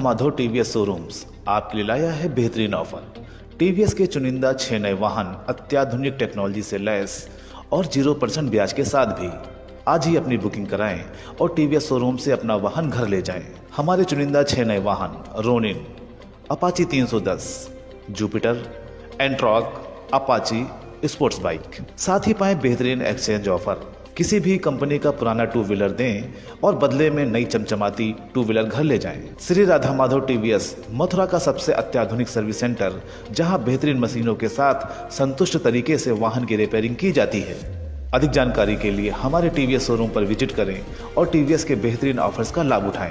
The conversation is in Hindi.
माधव टीवीएस शोरूम्स आपके लिए लाया है बेहतरीन ऑफर। टीवीएस के चुनिंदा 6 नए वाहन अत्याधुनिक टेक्नोलॉजी से लैस और 0% ब्याज के साथ भी। आज ही अपनी बुकिंग कराएं और टीवीएस शोरूम से अपना वाहन घर ले जाएं। हमारे चुनिंदा 6 नए वाहन Ronin, Apache 310, Jupiter, Ntorq, Apache sports bike. साथ ही पाएं बेहतरीन एक्सचेंज ऑफर। किसी भी कंपनी का पुराना 2 व्हीलर दें और बदले में नई चमचमाती 2 व्हीलर घर ले जाएं। श्री राधा माधव टीवीएस मथुरा का सबसे अत्याधुनिक सर्विस सेंटर, जहां बेहतरीन मशीनों के साथ संतुष्ट तरीके से वाहन की रिपेयरिंग की जाती है। अधिक जानकारी के लिए हमारे टीवीएस शोरूम पर विजिट करें और टीवीएस के बेहतरीन ऑफर्स का लाभ उठाएं।